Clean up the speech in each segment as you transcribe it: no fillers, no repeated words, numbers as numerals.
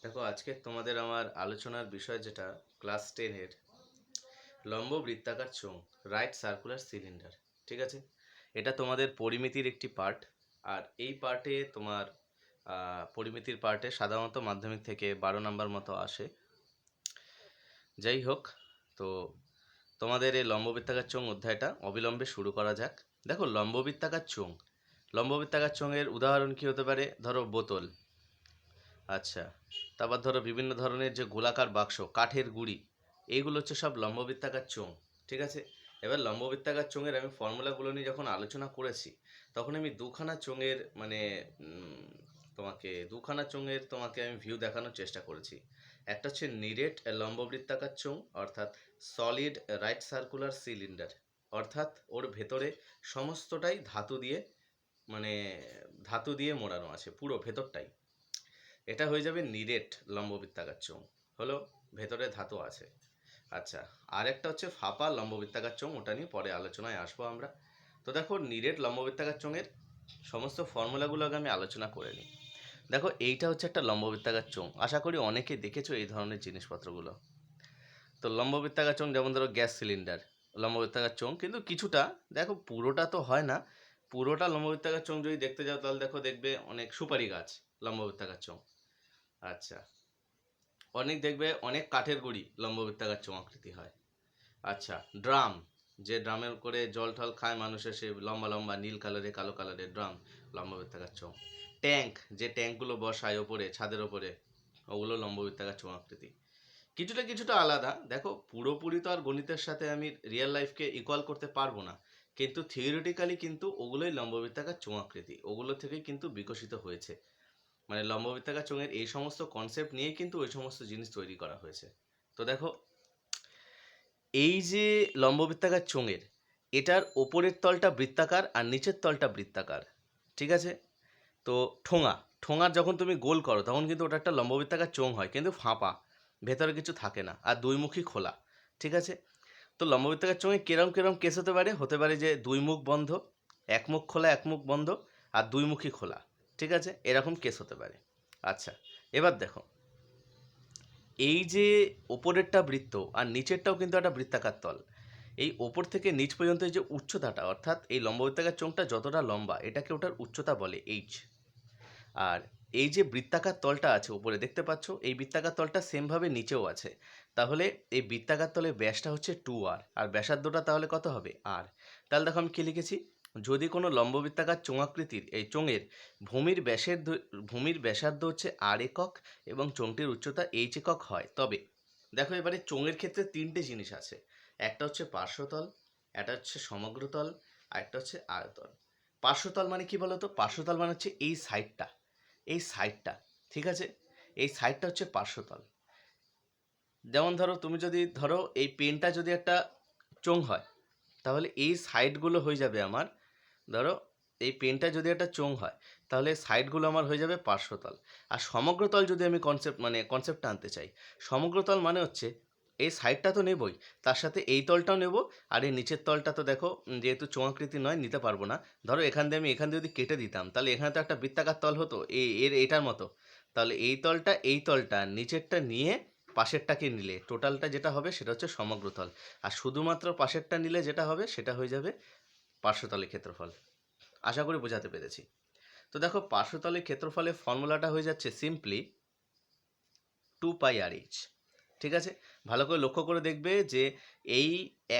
দেখো আজকে তোমাদের আমার আলোচনার বিষয় যেটা ক্লাস 10-এর লম্ব বৃত্তাকার চোঙ, রাইট সার্কুলার সিলিন্ডার। ঠিক আছে, এটা তোমাদের পরিমিতির একটি পার্ট। আর এই পার্টে তোমার পরিমিতির পার্টে সাধারণত মাধ্যমিক থেকে 12 নম্বর মতো আসে। যাই হোক, তো তোমাদের এই লম্ব বৃত্তাকার চোঙ অধ্যায়টা অবিলম্বে শুরু করা যাক। দেখো, লম্ব বৃত্তাকার চোঙ, লম্ব বৃত্তাকার চোঙের উদাহরণ কি হতে পারে? ধরো বোতল। আচ্ছা, তারপর ধরো বিভিন্ন ধরনের যে গোলাকার বাক্স, কাঠের গুঁড়ি, এইগুলো হচ্ছে সব লম্ববৃত্তাকার চোঙ। ঠিক আছে, এবার লম্ববৃত্তাকার চোঙের আমি ফর্মুলাগুলো নিয়ে যখন আলোচনা করেছি, তখন আমি দুখানা চোঙের মানে তোমাকে আমি ভিউ দেখানোর চেষ্টা করেছি। একটা হচ্ছে নিরেট লম্ববৃত্তাকার চোঙ, অর্থাৎ সলিড রাইট সার্কুলার সিলিন্ডার, অর্থাৎ ওর ভেতরে সমস্তটাই মানে ধাতু দিয়ে মোড়ানো আছে, পুরো ভেতরটাই। এটা হয়ে যাবে নিরেট লম্ববৃত্তাকার চোঙ, হলো ভেতরে ধাতু আছে। আচ্ছা, আর একটা হচ্ছে ফাঁপা লম্ববৃত্তাকার চোঙ, ওটা নিয়ে পরে আলোচনায় আসবো আমরা। তো দেখো, নিরেট লম্ববৃত্তাকার চোঙের সমস্ত ফর্মুলাগুলো আগে আমি আলোচনা করে নিই। দেখো, এইটা হচ্ছে একটা লম্ববৃত্তাকার চোঙ, আশা করি অনেকে দেখেছো এই ধরনের জিনিসপত্রগুলো। তো লম্ববৃত্তাকার চোঙ যেমন ধরো গ্যাস সিলিন্ডার, লম্ববৃত্তাকার চোঙ, কিন্তু কিছুটা, দেখো পুরোটা তো হয় না। পুরোটা লম্ববৃত্তাকার চোঙ যদি দেখতে যাও তাহলে দেখবে অনেক সুপারি গাছ লম্ববৃত্তাকার চোঙ। আচ্ছা, দেখবে অনেক কাঠের গুঁড়ি লম্ববৃত্তাকার চোঙ আকৃতি হয়। আচ্ছা, ড্রাম, যে ড্রামের করে জল টল খায় মানুষের, সে লম্বা লম্বা নীল কালারের কালো কালারের ড্রাম, লম্ববৃত্তাকার চোঙ। ট্যাঙ্ক, যে ট্যাঙ্কগুলো বসায় ওপরে ছাদের ওপরে, ওগুলো লম্ববৃত্তাকার চোঙ আকৃতি। কিছুটা কিছুটা আলাদা। দেখো, পুরোপুরি তো আর গণিতের সাথে আমি রিয়েল লাইফকে ইকুয়াল করতে পারবো না, কিন্তু থিওরিটিক্যালি কিন্তু ওগুলোই লম্ববৃত্তাকার চোঙ আকৃতি, ওগুলো থেকেই কিন্তু বিকশিত হয়েছে। মানে লম্ববৃত্তাকার চোঙের এই সমস্ত কনসেপ্ট নিয়ে কিন্তু ওই সমস্ত জিনিস তৈরি করা হয়েছে। তো দেখো, এই যে লম্ববৃত্তাকার চোঙের, এটার ওপরের তলটা বৃত্তাকার আর নিচের তলটা বৃত্তাকার। ঠিক আছে, তো ঠোঙার যখন তুমি গোল করো তখন কিন্তু ওটা একটা লম্ববৃত্তাকার চোঙ হয়, কিন্তু ফাঁপা, ভেতরে কিছু থাকে না, আর দুইমুখী খোলা। ঠিক আছে, তো লম্ববৃত্তাকার চোঙে কেরম কেরম কেস হতে পারে যে দুই মুখ বন্ধ, এক মুখ খোলা এক মুখ বন্ধ, আর দুইমুখী খোলা। ঠিক আছে, এরকম কেস হতে পারে। আচ্ছা, এবার দেখো, এই যে ওপরেরটা বৃত্ত আর নিচেরটাও কিন্তু একটা বৃত্তাকার তল। এই ওপর থেকে নিচ পর্যন্ত এই যে উচ্চতাটা, অর্থাৎ এই লম্ববৃত্তাকার চোঙটা যতটা লম্বা, এটাকে ওটার উচ্চতা বলে এইচ। আর এই যে বৃত্তাকার তলটা আছে উপরে দেখতে পাচ্ছ, এই বৃত্তাকার তলটা সেমভাবে নিচেও আছে। তাহলে এই বৃত্তাকার তলের ব্যাসটা হচ্ছে 2r, আর ব্যাসার্ধটা তাহলে কত হবে? r। তাহলে দেখো আমি কি লিখেছি, যদি কোনো লম্ববৃত্তাকার চোঙাকৃতির এই চোঙের ভূমির ব্যাসার্ধ হচ্ছে r একক এবং চোঙটির উচ্চতা h একক হয়, তবে দেখো এবারে চোঙের ক্ষেত্রে তিনটে জিনিস আছে। একটা হচ্ছে পার্শ্বতল, একটা হচ্ছে সমগ্রতল, আর একটা হচ্ছে আয়তন। পার্শ্বতল মানে কি বলতো? পার্শ্বতল মানে হচ্ছে এই সাইডটা। ঠিক আছে, এই সাইডটা হচ্ছে পার্শ্বতল। যেমন ধরো, তুমি যদি ধরো এই পেনটা যদি একটা চোঙ হয়, তাহলে এই সাইডগুলো হয়ে যাবে আমার, ধরো এই পেনটা যদি একটা চোঙ হয়, তাহলে সাইডগুলো আমার হয়ে যাবে পার্শ্বতল। আর সমগ্রতল যদি আমি কনসেপ্টটা আনতে চাই, সমগ্রতল মানে হচ্ছে এই সাইডটা তো নেবই, তার সাথে এই তলটাও নেব, আর এই নিচের তলটা তো দেখো যেহেতু চোঙাকৃতি নয়, নিতে পারবো না। ধরো এখান দিয়ে যদি কেটে দিতাম, তাহলে এখানে তো একটা বৃত্তাকার তল হতো এটার মতো। তাহলে এই তলটা নিচেরটা নিয়ে পাশেরটাকে নিলে টোটালটা যেটা হবে সেটা হচ্ছে সমগ্রতল। আর শুধুমাত্র পাশেরটা নিলে যেটা হবে সেটা হয়ে যাবে পার্শ্বতলের ক্ষেত্রফল। আশা করি বোঝাতে পেরেছি। তো দেখো, পার্শ্বতলের ক্ষেত্রফলের ফর্মুলাটা হয়ে যাচ্ছে সিম্পলি 2πr/h। ঠিক আছে, ভালো করে লক্ষ্য করে দেখবে যে এই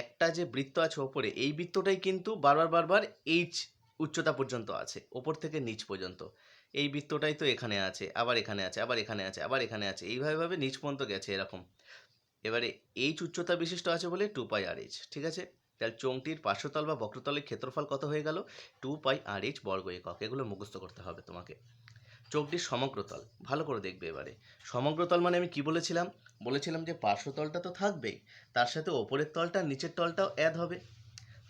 একটা যে বৃত্ত আছে ওপরে, এই বৃত্তটাই কিন্তু বারবার এইচ উচ্চতা পর্যন্ত আছে, ওপর থেকে নিচ পর্যন্ত। এই বৃত্তটাই তো এখানে আছে, আবার এখানে আছে, আবার এখানে আছে, আবার এখানে আছে, এইভাবে নিচ পর্যন্ত গেছে এরকম। এবারে এইচ উচ্চতা বিশিষ্ট আছে বলে 2πr/h। ঠিক আছে, তাহলে চোঙটির পার্শ্বতল বা বক্রতলের ক্ষেত্রফল কত হয়ে গেল? 2πr/h বর্গ একক। এগুলো মুখস্থ করতে হবে তোমাকে। চোঙটির সমগ্রতল ভালো করে দেখবে এবারে। সমগ্রতল মানে আমি কি বলেছিলাম যে পার্শ্বতলটা তো থাকবেই, তার সাথে ওপরের তলটা নিচের তলটাও অ্যাড হবে।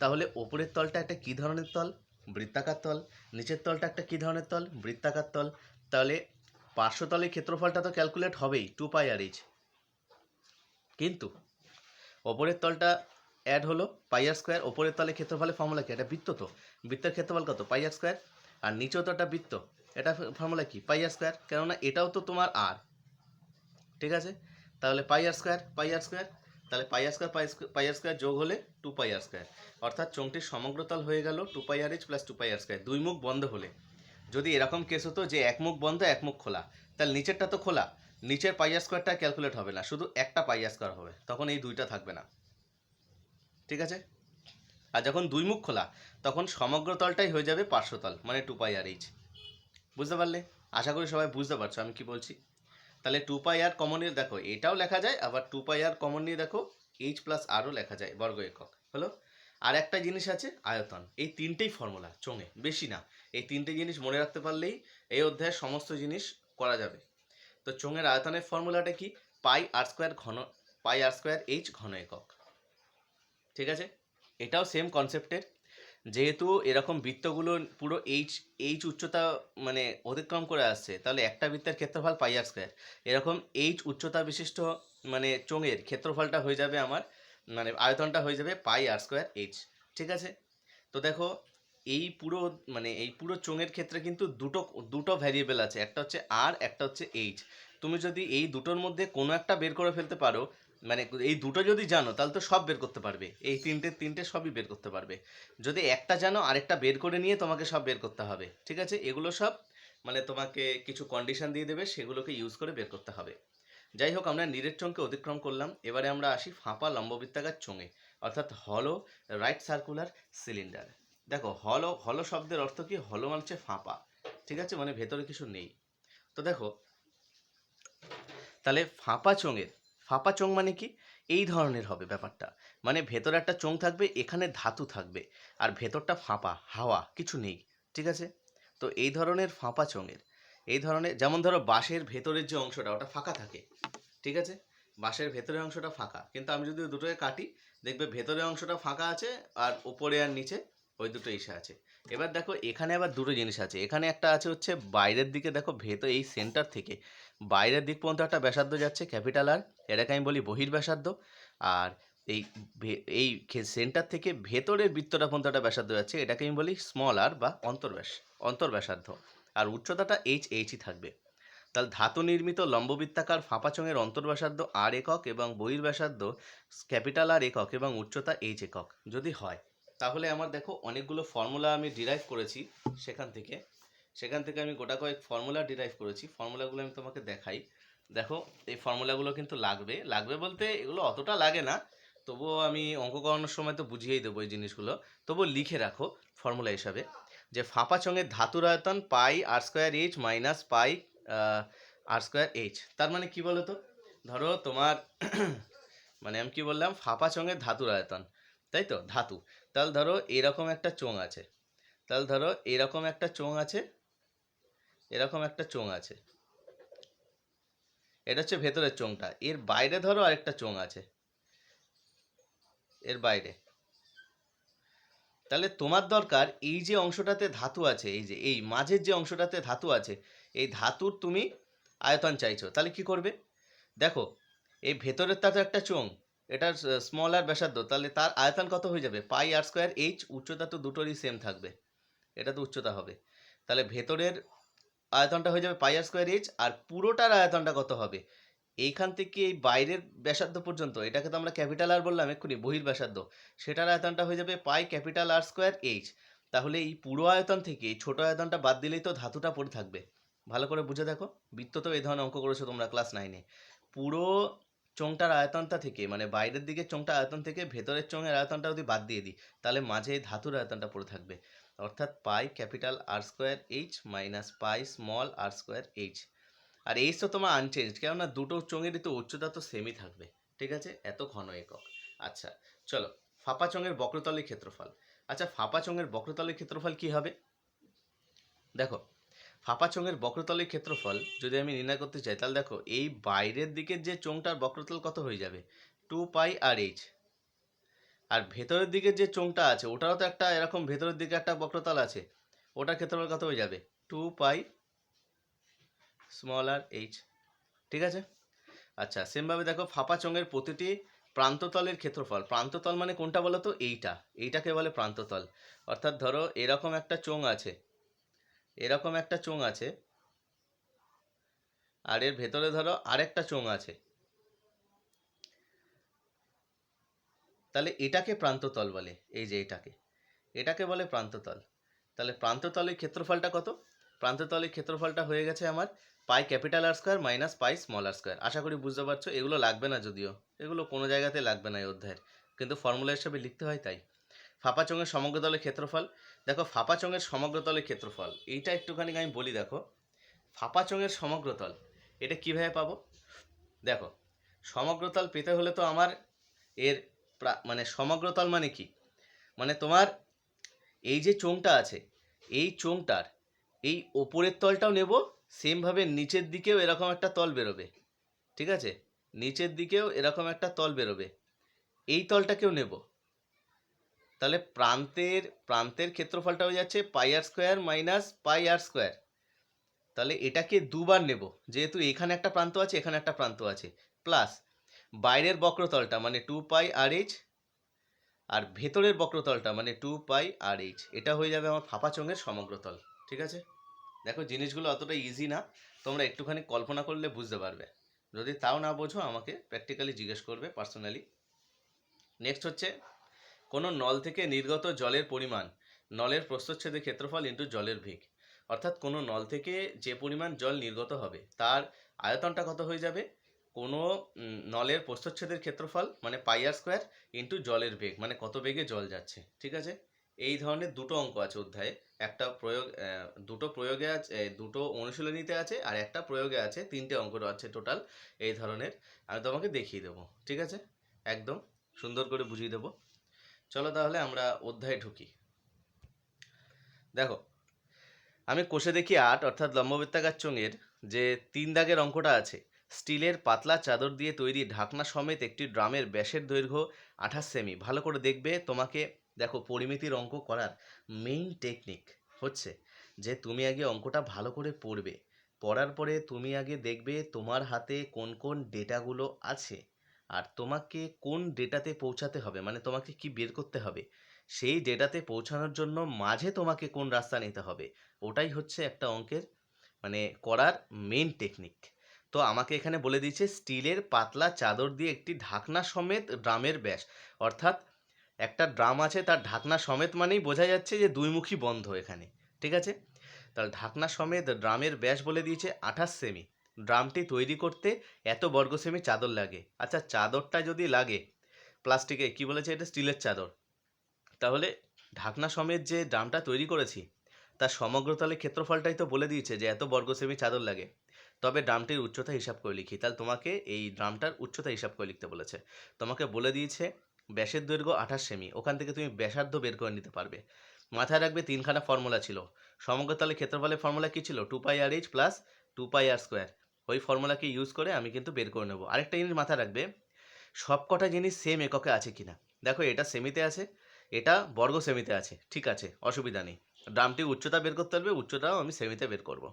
তাহলে ওপরের তলটা একটা কী ধরনের তল? বৃত্তাকার তল। নিচের তলটা একটা কী ধরনের তল? বৃত্তাকার তল। তাহলে পার্শ্বতলের ক্ষেত্রফলটা তো ক্যালকুলেট হবেই 2πr/h, কিন্তু ওপরের তলটা অ্যাড হলো πr²। ওপরের তলের ক্ষেত্রফলের ফর্মুলা কি? এটা বৃত্ত, তো বৃত্তের ক্ষেত্রফল কত? πr²। আর নিচেও তো একটা বৃত্ত, এটা ফর্মুলা কি? πr², কেননা এটাও তো তোমার আর। ঠিক আছে, তাহলে পাই আর স্কোয়ার, তাহলে পাই আর স্কোয়ার যোগ হলে 2 পাই আর স্কোয়ার, অর্থাৎ চোঙটির সমগ্রতল হয়ে গেল 2 পাই আর এইচ প্লাস 2 পাই আর স্কোয়ার। দুই মুখ বন্ধ হলে, যদি এরকম কেস হতো যে এক মুখ বন্ধ এক মুখ খোলা, তাহলে নিচেরটা তো খোলা, নিচের পাই আর স্কোয়ারটা ক্যালকুলেট হবে না, শুধু একটা পাই আর স্কোয়ার হবে, তখন এই দুইটা থাকবে না। ঠিক আছে, আর যখন দুই মুখ খোলা তখন সমগ্র তলটাই হয়ে যাবে পার্শ্বতল, মানে 2 পাই আর এইচ। বুঝতে পারলে? আশা করি সবাই বুঝতে পারছো আমি কি বলছি। তাহলে 2 পাই আর কমন নিয়ে দেখো এটাও লেখা যায়, আবার 2 পাই আর কমন নিয়ে দেখো এইচ প্লাস আরও লেখা যায় বর্গ একক। হলো, আর একটা জিনিস আছে আয়তন। এই তিনটেই ফর্মুলা চোঙে, বেশি না। এই তিনটে জিনিস মনে রাখতে পারলেই এই অধ্যায়ের সমস্ত জিনিস করা যাবে। তো চোঙের আয়তনের ফর্মুলাটা কি? পাই আর স্কোয়ার এইচ ঘন একক। ঠিক আছে, এটাও সেম কনসেপ্টের। যেহেতু এরকম বৃত্তগুলো পুরো এইচ উচ্চতা মানে অতিক্রম করে আসছে, তাহলে একটা বৃত্তের ক্ষেত্রফল পাই আর স্কোয়ার। এরকম এইচ উচ্চতা বিশিষ্ট মানে চোঙের ক্ষেত্রফলটা হয়ে যাবে আমার, মানে আয়তনটা হয়ে যাবে পাই আর স্কোয়ার এইচ। ঠিক আছে, তো দেখো এই পুরো চোঙের ক্ষেত্রে কিন্তু দুটো ভ্যারিয়েবল আছে, একটা হচ্ছে আর, একটা হচ্ছে এইচ। তুমি যদি এই দুটোর মধ্যে কোনো একটা বের করে ফেলতে পারো, মানে এই দুটো যদি জানো তাহলে তো সব বের করতে পারবে, এই তিনটে সবই বের করতে পারবে। যদি একটা জানো আরেকটা বের করে নিয়ে তোমাকে সব বের করতে হবে। ঠিক আছে, এগুলো সব মানে তোমাকে কিছু কন্ডিশন দিয়ে দেবে, সেগুলোকে ইউজ করে বের করতে হবে। যাই হোক, আমরা নিরেট চোঙকে অতিক্রম করলাম, এবারে আমরা আসি ফাঁপা লম্ববৃত্তাকার চোঙে, অর্থাৎ হলো রাইট সার্কুলার সিলিন্ডার। দেখো হলো শব্দের অর্থ কি? হলো মানে হচ্ছে ফাঁপা। ঠিক আছে, মানে ভেতরে কিছু নেই। তো দেখো, তাহলে ফাঁপা চোঙ মানে কি? এই ধরনের হবে ব্যাপারটা, মানে ভেতরে একটা চোঙ থাকবে, এখানে ধাতু থাকবে, আর ভেতরটা ফাঁপা, হাওয়া কিছু নেই। ঠিক আছে, তো এই ধরনের ফাঁপা চোঙের, এই ধরনের যেমন ধরো বাঁশের ভেতরের যে অংশটা ওটা ফাঁকা থাকে। ঠিক আছে, বাঁশের ভেতরের অংশটা ফাঁকা, কিন্তু আমি যদি দুটোকে কাটি দেখবে ভেতরের অংশটা ফাঁকা আছে, আর উপরে আর নিচে ওই দুটো ইসে আছে। এবার দেখো এখানে আবার দুটো জিনিস আছে, এখানে একটা আছে হচ্ছে বাইরের দিকে, দেখো ভেতর এই সেন্টার থেকে বাইরের দিক পর্যন্ত একটা ব্যাসার্ধ যাচ্ছে ক্যাপিটাল আর, এটাকে আমি বলি বহির্ব্যাসার্ধ। আর এই এই সেন্টার থেকে ভেতরের বৃত্তটা পর্যন্ত একটা ব্যাসার্ধ যাচ্ছে, এটাকে আমি বলি স্মল আর বা অন্তর্ব্যাসার্ধ। আর উচ্চতাটা এইচই থাকবে। তাহলে ধাতু নির্মিত লম্ববৃত্তাকার ফাঁপা চোঙের অন্তর্ব্যাসার্ধ আর একক এবং বহির্ব্যাসার্ধ ক্যাপিটাল আর একক এবং উচ্চতা এইচ একক যদি হয়, তাহলে আমার দেখো অনেকগুলো ফর্মুলা আমি ডিরাইভ করেছি সেখান থেকে আমি গোটা কয়েক ফর্মুলা ডিরাইভ করেছি। ফর্মুলাগুলো আমি তোমাকে দেখাই। দেখো, এই ফর্মুলাগুলো কিন্তু লাগবে বলতে এগুলো অতটা লাগে না, তবুও আমি অঙ্ক করানোর সময় তো বুঝিয়েই দেবো এই জিনিসগুলো, তবুও লিখে রাখো ফর্মুলা হিসাবে, যে ফাঁপা চোঙের ধাতুর আয়তন পাই আর স্কোয়ার এইচ মাইনাস পাই আর স্কোয়ার এইচ। তার মানে কি বলো তো? ধরো তোমার মানে আমি কি বললাম, ফাঁপা চোঙের ধাতুর আয়তন, তাই তো, ধাতু। তাহলে ধরো এরকম একটা চোঙ আছে, এরকম একটা চোঙ আছে, এটা হচ্ছে ভেতরের চোঙটা। এর বাইরে ধরো আরেকটা চোঙ আছে, এর বাইরে। তাহলে তোমার দরকার এই যে অংশটাতে ধাতু আছে, এই মাঝের যে অংশটাতে ধাতু আছে, এই ধাতুর তুমি আয়তন চাইছো, তাহলে কি করবে? দেখো, এই ভেতরের তো একটা চোঙ, এটার স্মল আর ব্যাসার্ধ, তাহলে তার আয়তন কত হয়ে যাবে? পাই আর স্কোয়ার এইচ। উচ্চতা তো দুটোরই সেম থাকবে, এটা তো উচ্চতা হবে, তাহলে ভেতরের আয়তনটা হয়ে যাবে পাই আর স্কোয়ার এইচ। আর পুরোটার আয়তনটা কত হবে? এইখান থেকে এই বাইরের ব্যাসার্ধ পর্যন্ত, এটাকে তো আমরা ক্যাপিটাল আর বললাম এক্ষুনি, বহির্ব্যাসার্ধ, সেটার আয়তনটা হয়ে যাবে pi capital R square H. তাহলে এই পুরো আয়তন থেকে এই ছোট আয়তনটা বাদ দিলেই তো ধাতুটা পড়ে থাকবে। ভালো করে বুঝে দেখো, বৃত্ত তো এই ধরনের অঙ্ক করেছো তোমরা ক্লাস 9-এ। পুরো চোঙটার আয়তনটা থেকে, মানে বাইরের দিকে চোঙটা আয়তন থেকে ভেতরের চোঙের আয়তনটা যদি বাদ দিয়ে দিই, তাহলে মাঝে এই ধাতুর আয়তনটা পড়ে থাকবে, অর্থাৎ pi capital R square H minus pi small R square H. আর এইচ তো তোমার আনচেঞ্জ, কেননা দুটো চোঙেরই তো উচ্চতা তো সেমই থাকবে। ঠিক আছে, এত ঘন একক। আচ্ছা, চলো ফাঁপা চোঙের বক্রতলের ক্ষেত্রফল। আচ্ছা, ফাঁপা চোঙের বক্রতলের ক্ষেত্রফল কি হবে? দেখো, ফাঁপা চোঙের বক্রতলের ক্ষেত্রফল যদি আমি নির্ণয় করতে চাই, তাহলে দেখো এই বাইরের দিকের যে চোঙটার বক্রতল কত হয়ে যাবে? 2 পাই আর এইচ। আর ভেতরের দিকের যে চোঙটা আছে ওটারও তো একটা এরকম ভেতরের দিকে একটা বক্রতল আছে, ওটার ক্ষেত্রফল কত হয়ে যাবে? 2 পাই স্মল আর এইচ। ঠিক আছে, আচ্ছা সেমভাবে দেখো ফাঁপা চোঙের প্রতিটি প্রান্ততলের ক্ষেত্রফল। প্রান্ততল মানে কোনটা বলো তো? এইটাকে বলে প্রান্ততল। অর্থাৎ ধরো এরকম একটা চোঙ আছে, আর এর ভেতরে ধরো আরেকটা চোঙ আছে, তাহলে এটাকে প্রান্ততল বলে। এই যে এটাকে বলে প্রান্ততল। তাহলে প্রান্ততলের ক্ষেত্রফলটা কত? প্রান্ততলের ক্ষেত্রফলটা হয়ে গেছে আমার pi capital R square minus pi small R square. আশা করি বুঝতে পারছো। এগুলো লাগবে না, যদিও এগুলো কোনো জায়গাতে লাগবে না এই অধ্যায়ের, কিন্তু ফর্মুলা হিসাবে লিখতে হয় তাই। ফাঁপা চোঙের সমগ্রতলের ক্ষেত্রফল, দেখো ফাঁপা চোঙের সমগ্রতলের ক্ষেত্রফল এইটা একটুখানি আমি বলি। দেখো ফাঁপা চোঙের সমগ্রতল এটা কীভাবে পাবো? দেখো সমগ্রতল পেতে হলে তো আমার এর মানে সমগ্রতল মানে কি, মানে তোমার এই যে চোঙটা আছে, এই চোঙটার এই ওপরের তলটাও নেব, সেমভাবে নিচের দিকেও এরকম একটা তল বেরোবে, ঠিক আছে? নিচের দিকেও এরকম একটা তল বেরোবে, এই তলটাকেও নেব। তাহলে প্রান্তের ক্ষেত্রফলটা হয়ে যাচ্ছে পাই আর স্কোয়ার মাইনাস পাই আর স্কোয়ার। তাহলে এটাকে দুবার নেব, যেহেতু এখানে একটা প্রান্ত আছে এখানে একটা প্রান্ত আছে, প্লাস বাইরের বক্রতলটা মানে 2 পাই আর এইচ, আর ভেতরের বক্রতলটা মানে 2 পাই আর এইচ। এটা হয়ে যাবে আমার ফাঁপা চোঙের সমগ্রতল, ঠিক আছে? দেখো জিনিসগুলো অতটা ইজি না, তোমরা একটুখানি কল্পনা করলে বুঝতে পারবে। যদি তাও না বোঝো আমাকে প্র্যাকটিক্যালি জিজ্ঞেস করবে পার্সোনালি। নেক্সট হচ্ছে কোনো নল থেকে নির্গত জলের পরিমাণ নলের প্রস্থচ্ছেদের ক্ষেত্রফল ইন্টু জলের বেগ। অর্থাৎ কোনো নল থেকে যে পরিমাণ জল নির্গত হবে তার আয়তনটা কত হয়ে যাবে? কোনো নলের প্রস্থচ্ছেদের ক্ষেত্রফল মানে পাই আর স্কোয়ার ইন্টু জলের বেগ মানে কত বেগে জল যাচ্ছে, ঠিক আছে? এই ধরনের দুটো অঙ্ক আছে অধ্যায়ে। একটা দুটো প্রয়োগে আছে, দুটো অনুশীলনীতে আছে, আর একটা প্রয়োগে আছে। 3টে অঙ্ক আছে টোটাল এই ধরনের। আমি তোমাকে দেখিয়ে দেবো, ঠিক আছে? একদম সুন্দর করে বুঝিয়ে দেবো। চলো তাহলে আমরা অধ্যায়ে ঢুকি। দেখো আমি কোষে দেখি 8 অর্থাৎ লম্ববৃত্তাকার চোঙের যে 3 দাগের অঙ্কটা আছে, স্টিলের পাতলা চাদর দিয়ে তৈরি ঢাকনা সমেত একটি ড্রামের ব্যাসের দৈর্ঘ্য 28 সেমি। ভালো করে দেখবে। তোমাকে দেখো পরিমিতির অঙ্ক করার মেইন টেকনিক হচ্ছে যে তুমি আগে অঙ্কটা ভালো করে পড়বে, পড়ার পরে তুমি আগে দেখবে তোমার হাতে কোন কোন ডেটাগুলো আছে আর তোমাকে কোন ডেটাতে পৌঁছাতে হবে, মানে তোমাকে কি বের করতে হবে, সেই ডেটাতে পৌঁছানোর জন্য মাঝে তোমাকে কোন রাস্তা নিতে হবে, ওটাই হচ্ছে একটা অঙ্কের মানে করার মেন টেকনিক। তো আমাকে এখানে বলে দিয়েছে স্টিলের পাতলা চাদর দিয়ে একটি ঢাকনা সমেত ড্রামের ব্যাস, অর্থাৎ একটা ড্রাম আছে তার ঢাকনা সমেত মানেই বোঝা যাচ্ছে যে দুইমুখী বন্ধ এখানে, ঠিক আছে? তাহলে ঢাকনা সমেত ড্রামের ব্যাস বলে দিয়েছে 28 সেমি। ড্রামটি তৈরি করতে এত বর্গ সেমি চাদর লাগে। আচ্ছা চাদরটা যদি লাগে প্লাস্টিকে, কি বলেছে এটা স্টিলের চাদর, তাহলে ঢাকনা সমেত যে ড্রামটা তৈরি করেছি তার সমগ্রতলের ক্ষেত্রফলটাই তো বলে দিয়েছে যে এত বর্গ সেমি চাদর লাগে। তবে ড্রামটির উচ্চতা হিসাব করে লিখি। তাহলে তোমাকে এই ড্রামটার উচ্চতা হিসাব করে লিখতে বলেছে। তোমাকে বলে দিয়েছে ব্যাসের দৈর্ঘ্য 28 সেমি, ওখান থেকে তুমি ব্যাসার্ধ বের করে নিতে পারবে। মাথায় রাখবে 3খানা ফর্মুলা ছিল। সমগ্রতলের ক্ষেত্রফলের ফর্মুলা কি ছিল? 2 পাই আর এইচ প্লাস 2 পাই আর স্কোয়ার। ওই ফর্মুলাকে ইউজ করে আমি কিন্তু বের করে নেবো। আরেকটা জিনিস মাথায় রাখবে, সব কটা জিনিস সেম এককে আছে কিনা। দেখো এটা সেমিতে আছে, এটা বর্গ সেমিতে আছে, ঠিক আছে, অসুবিধা নেই। ড্রামটির উচ্চতা বের করতে হবে, উচ্চতাও আমি সেমিতে বের করব।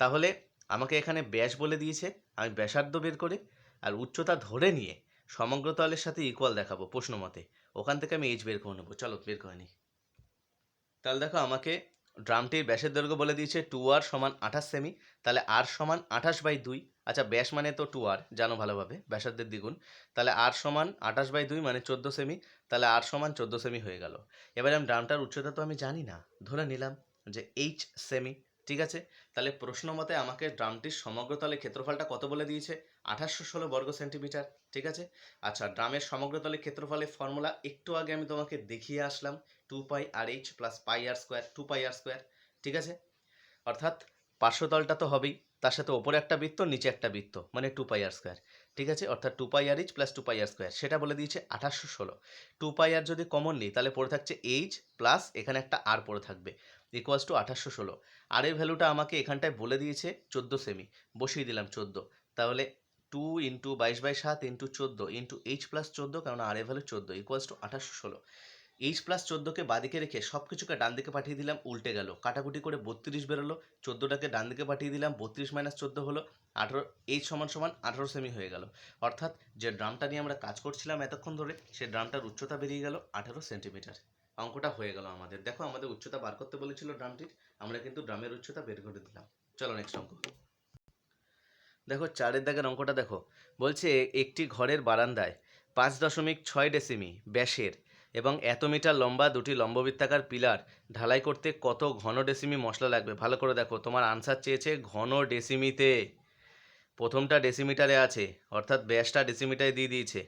তাহলে আমাকে এখানে ব্যাস বলে দিয়েছে, আমি ব্যাসার্ধ বের করে আর উচ্চতা ধরে নিয়ে সমগ্রতলের সাথে ইকুয়াল দেখাবো প্রশ্ন মতে, ওখান থেকে আমি এইচ বের করে নেবো। চলো বের করে নিই। তাহলে দেখো আমাকে ড্রামটির ব্যাসের দৈর্ঘ্য বলে দিয়েছে 2r সমান 28 সেমি। তাহলে r সমান 28/2। আচ্ছা ব্যাস মানে তো 2r জানো ভালোভাবে, ব্যাসার্ধের দ্বিগুণ। তাহলে r সমান 28/2 মানে 14 সেমি। তাহলে r সমান 14 সেমি হয়ে গেল। এবারে আমি ড্রামটার উচ্চতা তো আমি জানি না, ধরে নিলাম যে h সেমি, ঠিক আছে? তাহলে প্রশ্ন মতে আমাকে ড্রামটির সমগ্রতলের ক্ষেত্রফলটা কত বলে দিয়েছে? 2816 বর্গ সেন্টিমিটার, ঠিক আছে? আচ্ছা ড্রামের সমগ্রতলের ক্ষেত্রফলের ফর্মুলা একটু আগে আমি তোমাকে দেখিয়ে আসলাম, 2 পাই আর এইচ প্লাস পাই আর স্কোয়ার, 2 পাই আর স্কোয়ার, ঠিক আছে? অর্থাৎ পার্শ্বতলটা তো হবেই, তার সাথে ওপরে একটা বৃত্ত নিচে একটা বৃত্ত মানে 2 পাই আর স্কোয়ার, ঠিক আছে? অর্থাৎ 2 পাই আর এইচ প্লাস 2 পাই আর স্কোয়ার, সেটা বলে দিয়েছে 2816। 2 পাই আর যদি কমন নিই তাহলে পড়ে থাকছে এইচ প্লাস এখানে একটা আর পড়ে থাকবে, ইকুয়ালস টু 2816। আর এর ভ্যালুটা আমাকে এখানটায় বলে দিয়েছে 14 সেমি, বসিয়ে দিলাম 14। তাহলে 2 into 22/7 into 14 into H plus 14, কারণ আর এর value 14, equals to 2816। H plus 14কে বাদিকে রেখে সব কিছুকে ডান দিকে পাঠিয়ে দিলাম, উল্টে গেল, কাটাকুটি করে 32 বেরোলো। 14টাকে ডান দিকে পাঠিয়ে দিলাম, 32 মাইনাস 14 হলো 18। এইচ সমান সমান 18 সেমি হয়ে গেল। অর্থাৎ যে ড্রামটা নিয়ে আমরা কাজ করছিলাম এতক্ষণ ধরে, সেই ড্রামটার উচ্চতা বেরিয়ে গেল 18 সেন্টিমিটার। অঙ্কটা হয়ে গেল আমাদের। দেখো আমাদের উচ্চতা বার করতে বলেছিল ড্রামটির, আমরা কিন্তু ড্রামের উচ্চতা বের করে দিলাম। চলো নেক্সট অঙ্ক। দেখো 4 দাগের অঙ্কটা দেখো, বলছে একটি ঘরের বারান্দায় 5.6 ডেসিমি ব্যাসের এবং এত মিটার লম্বা দুটি লম্ববৃত্তাকার পিলার ঢালাই করতে কত ঘন ডেসিমি মশলা লাগবে। ভালো করে দেখো, তোমার আনসার চেয়েছে ঘন ডেসিমিতে, প্রথমটা ডেসিমিটারে আছে অর্থাৎ ব্যাসটা ডেসিমিটারে দিয়ে দিয়েছে।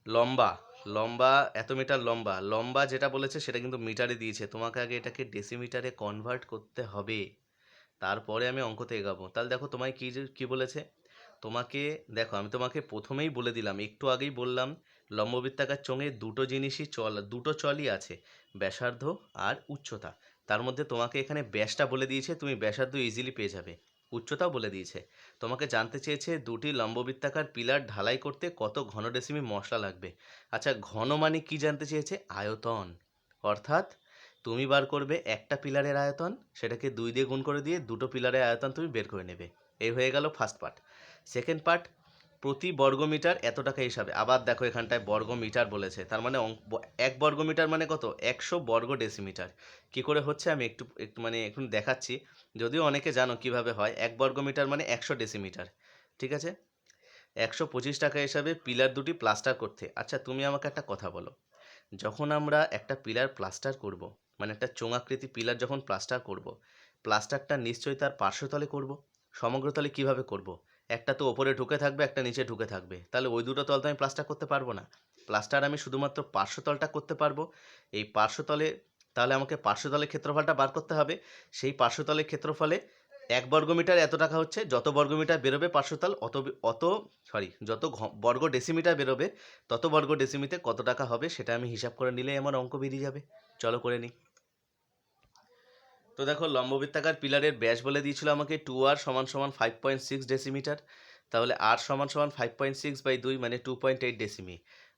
লম্বা, লম্বা এত মিটার লম্বা, লম্বা যেটা বলেছে সেটা কিন্তু মিটারে দিয়েছে, তোমাকে আগে এটাকে ডেসিমিটারে কনভার্ট করতে হবে, তারপরে আমি অঙ্কতে এগাবো। তাহলে দেখো তোমায় কি বলেছে, তোমাকে দেখো আমি তোমাকে প্রথমেই বলে দিলাম, একটু আগেই বললাম লম্ববৃত্তাকার চোঙে দুটো চলই আছে, ব্যাসার্ধ আর উচ্চতা। তার মধ্যে তোমাকে এখানে ব্যাসটা বলে দিয়েছে, তুমি ব্যাসার্ধ ইজিলি পেয়ে যাবে, উচ্চতাও বলে দিয়েছে। তোমাকে জানতে চেয়েছে দুটি লম্ববৃত্তাকার পিলার ঢালাই করতে কত ঘন ডেসিমি মশলা লাগবে। আচ্ছা, ঘন মানে কি জানতে চেয়েছে? আয়তন। অর্থাৎ তুমি বার করবে একটা পিলারের আয়তন, সেটাকে 2 দিয়ে গুণ করে দিয়ে দুটো পিলারের আয়তন তুমি বের করে নেবে। এই হয়ে গেল ফার্স্ট পার্ট। সেকেন্ড পার্ট, প্রতি বর্গমিটার এত টাকা হিসাবে। আবার দেখো এখানটায় বর্গমিটার বলেছে, তার মানে 1 বর্গমিটার মানে কত? 100 বর্গ ডেসিমিটার। কি করে হচ্ছে আমি একটু একটু মানে এখন দেখাচ্ছি, যদিও অনেকে জানো কিভাবে হয়। 1 বর্গমিটার মানে 100 ডেসিমিটার, ঠিক আছে। 125 টাকা হিসাবে পিলার দুটি প্লাস্টার করতে। আচ্ছা তুমি আমাকে একটা কথা বলো, যখন আমরা একটা পিলার প্লাস্টার করব, মানে একটা চোঙাকৃতি পিলার যখন প্লাস্টার করব, প্লাস্টারটা নিশ্চয়ই তার পার্শ্বতলে করব। সমগ্রতলে কিভাবে করব? একটা তো ওপরে ঢুকে থাকবে, একটা নিচে ঢুকে থাকবে, তাহলে ওই দুটো তল তো আমি প্লাস্টার করতে পারবো না। প্লাস্টার আমি শুধুমাত্র পার্শ্বতলটা করতে পারবো। এই পার্শ্বতলে, তাহলে আমাকে পার্শ্বতলের ক্ষেত্রফলটা বার করতে হবে। সেই পার্শ্বতলের ক্ষেত্রফলে 1 বর্গমিটার এত টাকা হচ্ছে, যত বর্গমিটার বেরোবে পার্শ্বতল যত বর্গ ডেসিমিটার বেরোবে তত বর্গ ডেসিমিতে কত টাকা হবে সেটা আমি হিসাব করে নিলেই আমার অঙ্ক বেরিয়ে যাবে। চলো করে নিই। তো দেখো লম্ববৃত্তাকার পিলারের ব্যাস বলে দিয়েছিল আমাকে 2r সমান সমান 5.6 ডেসিমিটার, তাহলে r সমান সমান 5.6 বাই 2 মানে 2.8 ডেসিমি।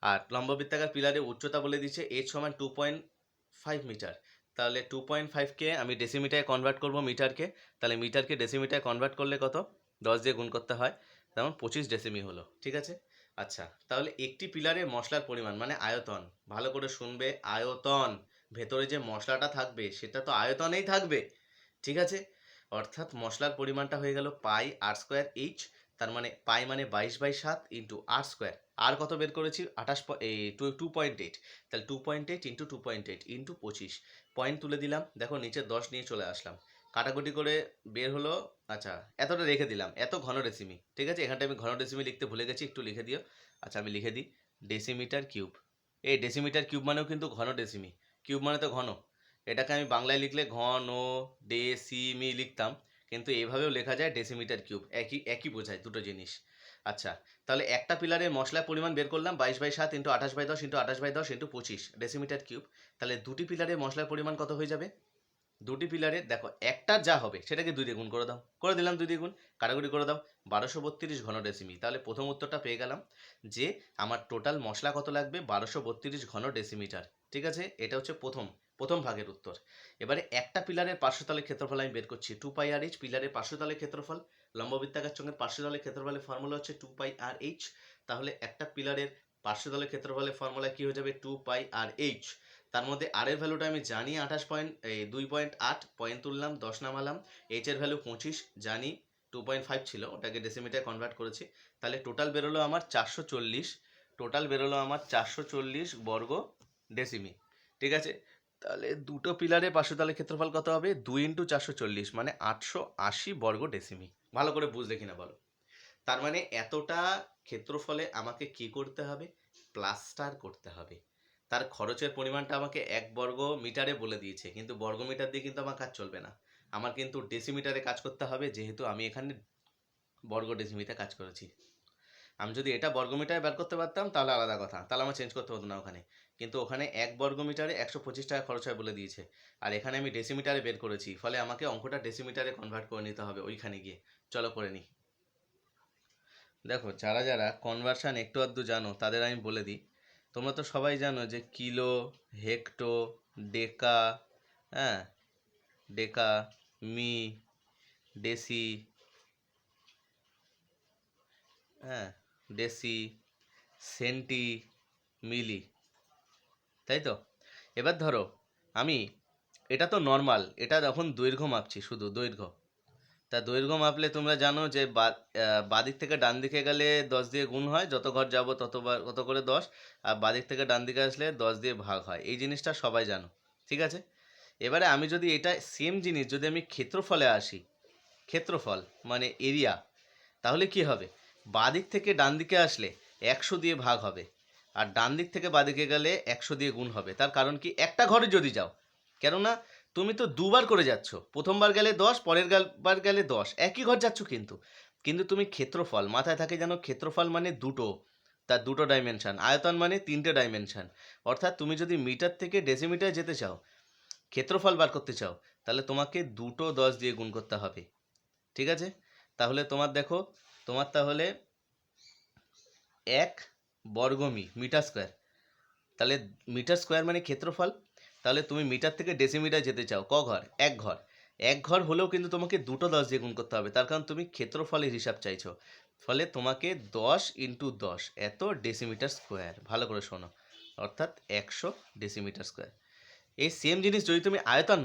আর লম্ববৃত্তাকার পিলারের উচ্চতা বলে দিয়েছে h সমান 2.5 মিটার, তাহলে 2.5কে আমি ডেসিমিটারে কনভার্ট করব মিটারকে, তাহলে মিটারকে ডেসিমিটারে কনভার্ট করলে কত? 10 দিয়ে গুণ করতে হয়, তেমন 25 ডেসিমি হলো, ঠিক আছে। আচ্ছা, তাহলে একটি পিলারে মশলার পরিমাণ মানে আয়তন, ভালো করে শুনবে, আয়তন, ভেতরে যে মশলাটা থাকবে সেটা তো আয়তনেই থাকবে, ঠিক আছে। অর্থাৎ মশলার পরিমাণটা হয়ে গেল পাই আর স্কোয়ার এইচ, তার মানে পাই মানে 22/7 ইন্টু আর স্কোয়ার। আর কত বের করেছি? 2.8, তাহলে 2.8 ইন্টু 2.8 ইন্টু 25, পয়েন্ট তুলে দিলাম, দেখো নিচে 10 নিয়ে চলে আসলাম, কাটাকুটি করে বের হলো। আচ্ছা, এতটা রেখে দিলাম, এত ঘন ডেসিমি, ঠিক আছে। এখানটা আমি ঘন ডেসিমি লিখতে ভুলে গেছি, একটু লিখে দিও। আচ্ছা আমি লিখে দিই, ডেসিমিটার কিউব। এই ডেসিমিটার কিউব মানেও কিন্তু ঘন ডেসিমি, কিউব মানে তো ঘন। এটাকে আমি বাংলায় লিখলে ঘন ডেসিমি লিখতাম, কিন্তু এভাবেও লেখা যায় ডেসিমিটার কিউব, একই একই বোঝায় দুটো জিনিস। আচ্ছা, তাহলে একটা পিলারের মশলার পরিমাণ বের করলাম 22/7 into 28/10 into 28/10 into 25 decimetre cube. তাহলে দুটি পিলারের মশলার পরিমাণ কত হয়ে যাবে? দুটি পিলারের দেখো একটার যা হবে সেটাকে 2 দিয়ে গুণ করে দাও, করে দিলাম 2 দিয়ে গুণ, কাটাকুটি করে দাও, 1232 ঘন ডেসিমি। তাহলে প্রথম উত্তরটা পেয়ে গেলাম যে আমার টোটাল মশলা কত লাগবে, 1232 ঘন ডেসিমিটার, ঠিক আছে। এটা হচ্ছে প্রথম প্রথম ভাগের উত্তর। এবারে একটা পিলারের পার্শ্বতলের ক্ষেত্রফল আমি বের করছি, 2πr/h পিলারের পার্শ্বতলের ক্ষেত্রফল, লম্ববৃত্তাকার চোঙের পার্শ্বতলের ক্ষেত্রফলের ফর্মুলা হচ্ছে 2πr/h। তাহলে একটা পিলারের পার্শ্বতলের ক্ষেত্রফলের ফর্মুলা কি হয়ে যাবে? 2πr/h। তার মধ্যে আর এর ভ্যালুটা আমি জানি 2.8, পয়েন্ট তুললাম, 10 নামালাম। এইচ এর ভ্যালু 25 জানি, 2.5 ছিল, ওটাকে ডেসিমিটারে কনভার্ট করেছি। তাহলে টোটাল বেরোলো আমার 440 বর্গ ডেসিমি, ঠিক আছে। তাহলে দুটো পিলারে পার্শ্বতলের ক্ষেত্রফল কত হবে? 2 ইন্টু 440 মানে 880 বর্গ ডেসিমি। ভালো করে বুঝলে কিনা বলো। তার মানে এতটা ক্ষেত্রফলে আমাকে কি করতে হবে? প্লাস্টার করতে হবে। তার খরচের পরিমাণটা আমাকে 1 বর্গ মিটারে বলে দিয়েছে, কিন্তু বর্গ মিটার দিয়ে কিন্তু আমার কাজ চলবে না, আমার কিন্তু ডেসিমিটারে কাজ করতে হবে, যেহেতু আমি এখানে বর্গ ডেসিমিতে কাজ করেছি। আমি যদি এটা বর্গমিটারে বের করতে পারতাম তাহলে আলাদা কথা, তাহলে আমার চেঞ্জ করতে হতো না ওখানে, কিন্তু ওখানে 1 বর্গমিটারে 125 টাকা খরচ হয় বলে দিয়েছে, আর এখানে আমি ডেসিমিটারে বের করেছি, ফলে আমাকে অঙ্কটা ডেসিমিটারে কনভার্ট করে নিতে হবে ওইখানে গিয়ে। চলো করে নিই। দেখো যারা যারা কনভার্সান একটু আধটু জানো তাদের আমি বলে দিই, তোমরা তো সবাই জানো যে কিলো, হেক্টো, ডেকা, হ্যাঁ, ডেকা, মি, ডেসি, হ্যাঁ, ডেসি, সেন্টি, মিলি, তাই তো। এবার ধরো আমি, এটা তো নর্মাল, এটা যখন দৈর্ঘ্য মাপছি, শুধু দৈর্ঘ্য, তা দৈর্ঘ্য মাপলে তোমরা জানো যে বাদিক থেকে ডান দিকে গেলে 10 দিয়ে গুণ হয়, যত ঘর যাব তত করে 10, আর বাদিক থেকে ডান দিকে আসলে 10 দিয়ে ভাগ হয়। এই জিনিসটা সবাই জানো, ঠিক আছে। এবারে আমি যদি এটা সেম জিনিস যদি আমি ক্ষেত্রফলে আসি, ক্ষেত্রফল মানে এরিয়া, তাহলে কি হবে? বাদিক থেকে ডান দিকে আসলে 100 দিয়ে ভাগ হবে, আর ডান দিক থেকে বাদিকে গেলে 100 দিয়ে গুণ হবে। তার কারণ কি, একটা ঘরে যদি যাও, কেননা তুমি তো দুবার করে যাচ্ছ, প্রথমবার গেলে 10, পরের বার গেলে 10, একই ঘর যাচ্ছ, কিন্তু কিন্তু তুমি ক্ষেত্রফল মাথায় থাকে যেন, ক্ষেত্রফল মানে দুটো, তার দুটো ডাইমেনশন, আয়তন মানে তিনটে ডাইমেনশন। অর্থাৎ তুমি যদি মিটার থেকে ডেসিমিটার যেতে চাও, ক্ষেত্রফল বার করতে চাও, তাহলে তোমাকে দুটো 10 দিয়ে গুণ করতে হবে, ঠিক আছে। তাহলে তোমার দেখো, তোমার তাহলে 1 মিটার স্কোয়ার, তাহলে মিটার স্কোয়ার মানে ক্ষেত্রফল। তাহলে তুমি মিটার থেকে ডেসিমিটার যেতে চাও, ক ঘর? এক ঘর। এক ঘর হলেও কিন্তু তোমাকে দুটো 10 দিয়ে গুণ করতে হবে, তার কারণ তুমি ক্ষেত্রফলের হিসাব চাইছো। ফলে তোমাকে 10 ইন্টু 10 এত ডেসিমিটার স্কোয়ার, ভালো করে শোনো, অর্থাৎ 100 ডেসিমিটার স্কোয়ার। এই সেম জিনিস যদি তুমি আয়তন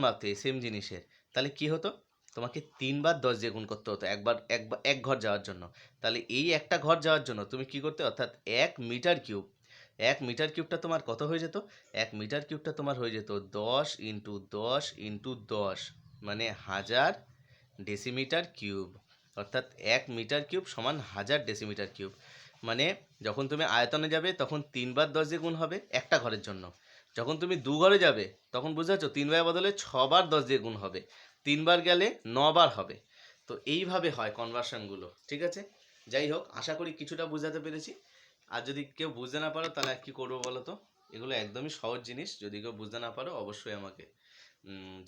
মাপতে, সেম জিনিসের, তাহলে কি হতো? তোমাকে 3বার 10 দিয়ে গুণ করতে হতো একবার এক ঘর যাওয়ার জন্য। তাহলে এই একটা ঘর যাওয়ার জন্য তুমি কি করতে, অর্থাৎ 1 মিটার কিউবটা তোমার কত হয়ে যেত? 1 মিটার কিউবটা তোমার হয়ে যেত 10 ইন্টু 10 ইন্টু 10, মানে 1000 ডেসিমিটার কিউব। অর্থাৎ 1 মিটার কিউব সমান 1000 ডেসিমিটার কিউব। মানে যখন তুমি আয়তনে যাবে তখন 3বার 10 দিয়ে গুণ হবে একটা ঘরের জন্য, যখন তুমি দু ঘরে যাবে তখন বুঝতে পারছো 3বার বদলে 6বার 10 দিয়ে গুণ হবে, 3বার গেলে 9বার হবে। তো এইভাবে হয় কনভার্সনগুলো, ঠিক আছে। যাই হোক, আশা করি কিছুটা বোঝাতে পেরেছি। আর যদি কেউ বুঝতে না পারো তাহলে কি করবো বলো তো? এগুলো একদমই সহজ জিনিস, যদি কেউ বুঝতে না পারো অবশ্যই আমাকে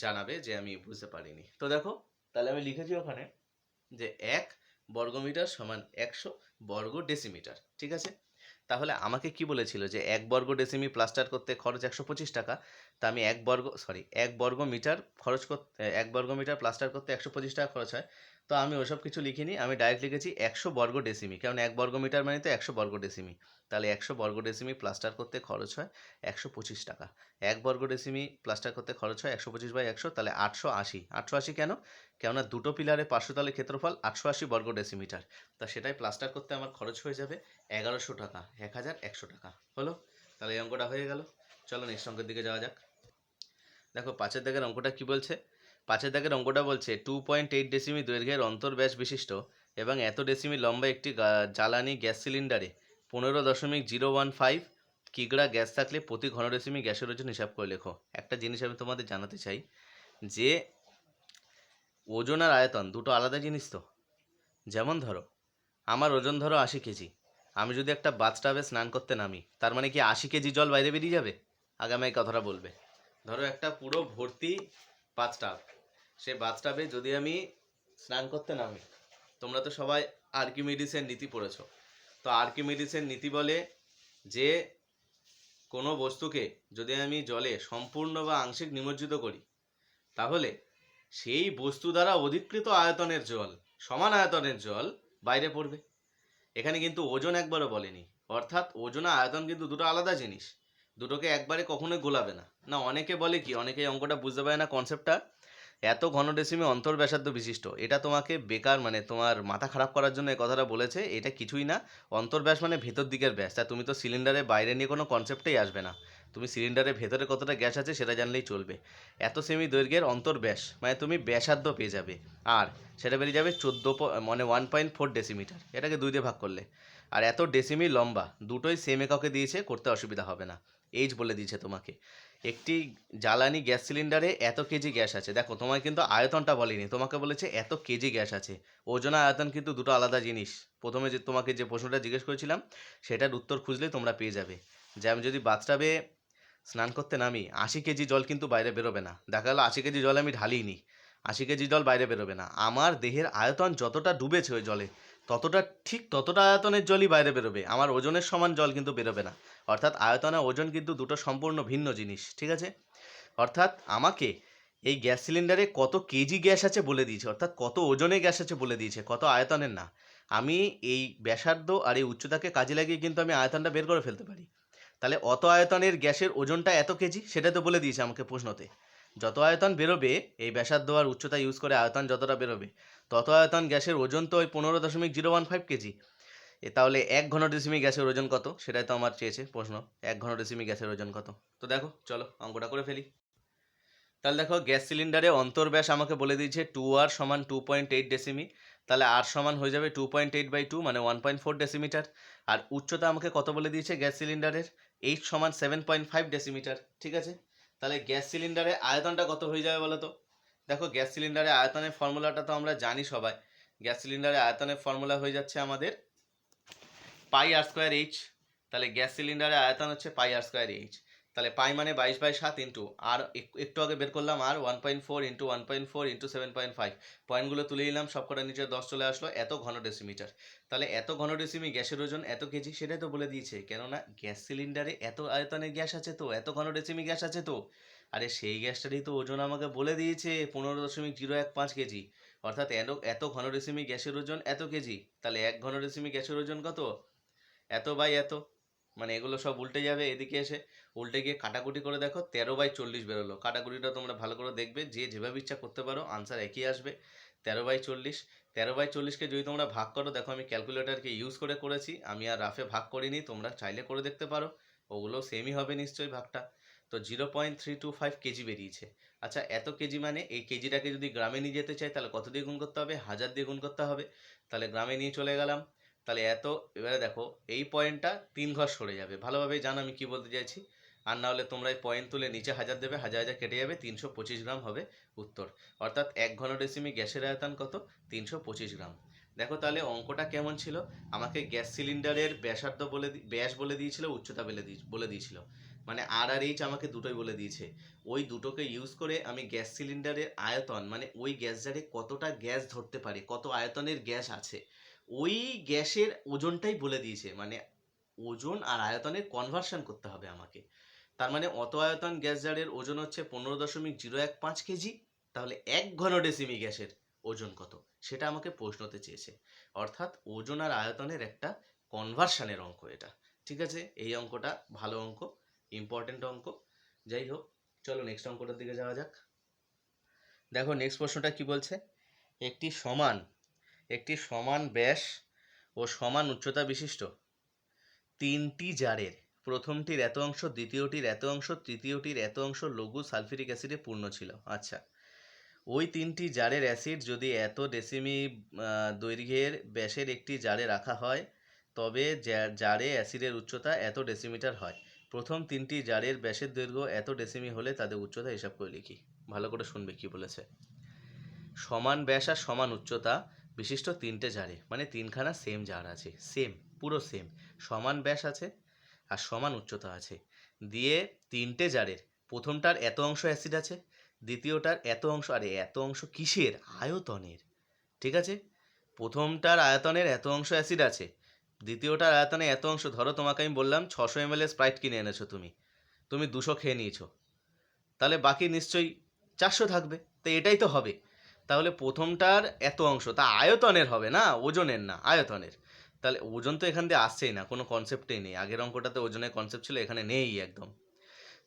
জানাবে যে আমি বুঝতে পারিনি। তো দেখো, তাহলে আমি লিখেছি ওখানে যে 1 বর্গমিটার সমান 100 বর্গ ডেসিমিটার, ঠিক আছে। তাহলে আমাকে কি বলেছিল যে 1 বর্গ ডেসিমি প্লাস্টার করতে খরচ 125 টাকা। তা আমি 1 বর্গ মিটার খরচ করতে, 1 বর্গমিটার প্লাস্টার করতে 125 টাকা খরচ হয়। তো আমি ওসব কিছু লিখিনি, আমি ডাইরেক্ট লিখেছি 100 বর্গ ডেসিমি, কারণ 1 বর্গমিটার মানে তো 100 বর্গ ডেসিমি। তাহলে 100 বর্গ ডেসিমি প্লাস্টার করতে খরচ হয় 125 টাকা। 1 বর্গ ডেসিমি প্লাস্টার করতে খরচ হয় 125/100, তাহলে 880। 880 কেন? কেননা দুটো পিলারে 500 তলে ক্ষেত্রফল 880 বর্গ ডেসিমিটার। তা সেটাই প্লাস্টার করতে আমার খরচ হয়ে যাবে 1100 টাকা, 1100 টাকা হলো। তাহলে এই অঙ্কটা হয়ে গেল। চলো নেক্সট অঙ্কের দিকে যাওয়া যাক। দেখো 5এর দাগের অঙ্কটা কি বলছে? 5এর দাগের অঙ্কটা বলছে 2.8 ডেসিমি দৈর্ঘ্যের অন্তর্ব্যাস বিশিষ্ট এবং এত ডেসিমি লম্বা একটি জ্বালানি গ্যাস সিলিন্ডারে 15.015 কিগ্রা গ্যাস থাকলে প্রতি ঘন ডেসিমি গ্যাসের ওজন হিসাব করে লেখো। একটা জিনিস আমি তোমাদের জানাতে চাই যে ওজন আর আয়তন দুটো আলাদা জিনিস তো। যেমন ধরো, আমার ওজন ধরো 80 কেজি, আমি যদি একটা বাথটাবে স্নান করতে নামি, তার মানে কি 80 কেজি জল বাইরে বেরিয়ে যাবে? আগে আমায় এই কথাটা বলবে। ধরো একটা পুরো ভর্তি বাথটাব, সেই বাথটাবে যদি আমি স্নান করতে নামি, তোমরা তো সবাই আর্কিমিডিসের নীতি পড়েছো। তো আর্কিমিডিসের নীতি বলে যে কোনো বস্তুকে যদি আমি জলে সম্পূর্ণ বা আংশিক নিমজ্জিত করি, তাহলে সেই বস্তু দ্বারা অধিকৃত আয়তনের জল, সমান আয়তনের জল বাইরে পড়বে। এখানে কিন্তু ওজন একবারও বলেনি, অর্থাৎ ওজন আর আয়তন কিন্তু দুটো আলাদা জিনিস, দুটোকে একবারে কখনোই গোলাবে না। না, অনেকে বলে কি, অনেকে এই অঙ্কটা বুঝতে পারে না কনসেপ্টটা, এত ঘন ডেসিমি অন্তর্ব্যাসার্ধ বিশিষ্ট, এটা তোমাকে বেকার মানে তোমার মাথা খারাপ করার জন্য এই কথাটা বলেছে। এটা কিছুই না, অন্তর্ব্যাস মানে ভেতর দিকের ব্যাস। তা তুমি তো সিলিন্ডারের বাইরে নিয়ে কোনো কনসেপ্টেই আসবে না, তুমি সিলিন্ডারের ভেতরে কতটা গ্যাস আছে সেটা জানলেই চলবে। এত সেমি দৈর্ঘ্যের অন্তর্ব্যাস মানে তুমি ব্যাসার্ধ পেয়ে যাবে, আর সেটা বেরিয়ে যাবে 1.4 ডেসিমিটার, এটাকে 2 দিয়ে ভাগ করলে। আর এত ডেসিমি লম্বা, দুটোই সেম এককে দিয়েছে, করতে অসুবিধা হবে না। এইচ বলে দিয়েছে তোমাকে, একটি জ্বালানি গ্যাস সিলিন্ডারে এত কেজি গ্যাস আছে। দেখো, তোমায় কিন্তু আয়তনটা বলেনি, তোমাকে বলেছে এত কেজি গ্যাস আছে। ওজন আর আয়তন কিন্তু দুটো আলাদা জিনিস। প্রথমে যে তোমাকে যে প্রশ্নটা জিজ্ঞেস করেছিলাম সেটার উত্তর খুঁজলে তোমরা পেয়ে যাবে যে আমি যদি বাথটাবে স্নান করতে নামি, 80 কেজি জল কিন্তু বাইরে বেরোবে না। দেখা গেলো 80 কেজি জল আমি ঢালিনি, 80 কেজি জল বাইরে বেরোবে না। আমার দেহের আয়তন যতটা ডুবেছে ওই জলে, ততটা আয়তনের জলই বাইরে বেরোবে, আমার ওজনের সমান জল কিন্তু বেরোবে না। অর্থাৎ আয়তন আর ওজন কিন্তু দুটো সম্পূর্ণ ভিন্ন জিনিস, ঠিক আছে। অর্থাৎ আমাকে এই গ্যাস সিলিন্ডারে কত কেজি গ্যাস আছে বলে দিয়েছে, অর্থাৎ কত ওজনে গ্যাস আছে বলে দিয়েছে, কত আয়তনের না। আমি এই ব্যাসার্ধ আর এই উচ্চতাকে কাজে লাগিয়ে কিন্তু আমি আয়তনটা বের করে ফেলতে পারি। তাহলে অত আয়তনের গ্যাসের ওজনটা এত কেজি, সেটা তো বলে দিয়েছে আমাকে প্রশ্নতে। যত আয়তন বেরোবে এই ব্যাসার্ধ আর উচ্চতা ইউজ করে আয়তন যতটা বেরোবে তত আয়তন গ্যাসের ওজন তো ওই 15.015 কেজি। তাহলে 1 ঘন ডেসিমি গ্যাসের ওজন কত সেটাই তো আমার চেয়েছে প্রশ্ন, 1 ঘন ডেসিমি গ্যাসের ওজন কত। তো দেখো চলো অঙ্কটা করে ফেলি। তাহলে দেখো গ্যাস সিলিন্ডারে অন্তর্ব্যাস আমাকে বলে দিয়েছে 2r সমান 2.8 ডেসিমি, তাহলে আর সমান হয়ে যাবে 2.8/2 মানে 1.4 ডেসিমিটার। আর উচ্চতা আমাকে কত বলে দিয়েছে গ্যাস সিলিন্ডারের, h সমান 7.5 ডেসিমিটার। ঠিক আছে, তাহলে গ্যাস সিলিন্ডারে আয়তনটা কত হয়ে যাবে বলো তো। দেখো গ্যাস সিলিন্ডারে আয়তনের ফর্মুলাটা তো আমরা জানি সবাই, গ্যাস সিলিন্ডারে আয়তনের ফর্মুলা হয়ে যাচ্ছে আমাদের πr²h। তাহলে গ্যাস সিলিন্ডারে আয়তন হচ্ছে πr²h। তাহলে পাই মানে 22/7 ইন্টু আর একটু আগে বের করলাম আর 1.4 ইন্টু 1.4 ইন্টু 7.5, পয়েন্টগুলো তুলে নিলাম, সবকটা নিচে 10 চলে আসলো, এত ঘন ডেসিমিটার। তাহলে এত ঘন ডেসিমি গ্যাসের ওজন এত কেজি, সেটাই তো বলে দিয়েছে, কেননা গ্যাস সিলিন্ডারে এত আয়তনের গ্যাস আছে তো, এত ঘন ডেসিমি গ্যাস আছে তো। আরে সেই গ্যাসটারই তো ওজন আমাকে বলে দিয়েছে 15.015 কেজি, অর্থাৎ এত ঘন ডেসিমি গ্যাসের ওজন এত কেজি। তাহলে 1 ঘন ডেসিমি গ্যাসের ওজন কত, এত বাই এত, মানে এগুলো সব উল্টে যাবে, এদিকে এসে উল্টে গিয়ে কাটাকুটি করে দেখো 13/40 বেরোলো। কাটাকুটিটা তোমরা ভালো করে দেখবে, যে যেভাবে ইচ্ছা করতে পারো, আনসার একই আসবে 13/40। 13/40কে যদি তোমরা ভাগ করো, দেখো আমি ক্যালকুলেটারকে ইউজ করে করেছি, আমি আর রাফে ভাগ করিনি, তোমরা চাইলে করে দেখতে পারো, ওগুলো সেমই হবে নিশ্চয়ই ভাগটা। তো 0.325 কেজি বেরিয়েছে। আচ্ছা এত কেজি মানে এই কেজিটাকে যদি গ্রামে নিয়ে যেতে চাই তাহলে কত দিয়ে গুণ করতে হবে, 1000 দিয়ে গুণ করতে হবে। তাহলে গ্রামে নিয়ে চলে গেলাম, তাহলে এত, এবারে দেখো এই পয়েন্টটা 3 ঘর সরে যাবে, ভালোভাবেই জানো আমি কি বলতে চাইছি। আর না হলে তোমরা এই পয়েন্ট তুলে নিচে 1000 দেবে, 1000 কেটে যাবে, 325 গ্রাম হবে উত্তর। অর্থাৎ 1 ঘন ডেসিমি গ্যাসের আয়তন কত, 325 গ্রাম। দেখো তাহলে অঙ্কটা কেমন ছিল, আমাকে গ্যাস সিলিন্ডারের ব্যাসার্ধ ব্যাস বলে দিয়েছিল, উচ্চতা বলে দিয়েছিল, মানে আর এইচ আমাকে দুটোই বলে দিয়েছে। ওই দুটোকে ইউজ করে আমি গ্যাস সিলিন্ডারের আয়তন, মানে ওই গ্যাস জারে কতটা গ্যাস ধরতে পারে, কত আয়তনের গ্যাস আছে, ওই গ্যাসের ওজনটাই বলে দিয়েছে, মানে ওজন আর আয়তনের কনভার্সন করতে হবে আমাকে। তার মানে অত আয়তন গ্যাস জারের ওজন হচ্ছে 15.015 কেজি, তাহলে 1 ঘন ডেসিমি গ্যাসের ওজন কত সেটা আমাকে প্রশ্নতে চেয়েছে। অর্থাৎ ওজন আর আয়তনের একটা কনভার্সনের অঙ্ক এটা। ঠিক আছে, এই অঙ্কটা ভালো অঙ্ক, ইম্পর্টেন্ট অঙ্ক। যাই হোক, চলো নেক্সট অঙ্কটার দিকে যাওয়া যাক। দেখো নেক্সট প্রশ্নটা কি বলছে, একটি সমান ব্যাস ও সমান উচ্চতা বিশিষ্ট 3টি জারের প্রথমটির এত অংশ, দ্বিতীয়টির এত অংশ, তৃতীয়টির এত অংশ লঘু সালফিউরিক অ্যাসিডে পূর্ণ ছিল। আচ্ছা, ওই 3টি জারের অ্যাসিড যদি এত ডেসিমি দৈর্ঘ্যের ব্যাসের একটি জারে রাখা হয়, তবে জারে অ্যাসিডের উচ্চতা এত ডেসিমিটার হয়। প্রথম 3টি জারের ব্যাসের দৈর্ঘ্য এত ডেসিমি হলে তাদের উচ্চতা হিসাব করে লিখি। ভালো করে শুনবে কি বলেছে। সমান ব্যাস আর সমান উচ্চতা বিশিষ্ট 3টে জারে, মানে 3খানা সেম জার আছে, সেম, পুরো সেম, সমান ব্যাস আছে আর সমান উচ্চতা আছে, দিয়ে 3টে জারের প্রথমটার এত অংশ অ্যাসিড আছে, দ্বিতীয়টার এত অংশ, আরে এত অংশ কিসের, আয়তনের। ঠিক আছে, প্রথমটার আয়তনের এত অংশ অ্যাসিড আছে, দ্বিতীয়টার আয়তনে এত অংশ, ধরো তোমাকে আমি বললাম 600 ml স্প্রাইট কিনে এনেছো, তুমি 200 খেয়ে নিয়েছো, তাহলে বাকি নিশ্চয়ই 400 থাকবে, তো এটাই তো হবে। তাহলে প্রথমটার এত অংশ তা আয়তনের হবে না, ওজনের না, আয়তনের। তাহলে ওজন তো এখান দিয়ে আসছেই না, কোনো কনসেপ্টেই নেই, আগের অঙ্কটাতে ওজনের কনসেপ্ট ছিল, এখানে নেই একদম।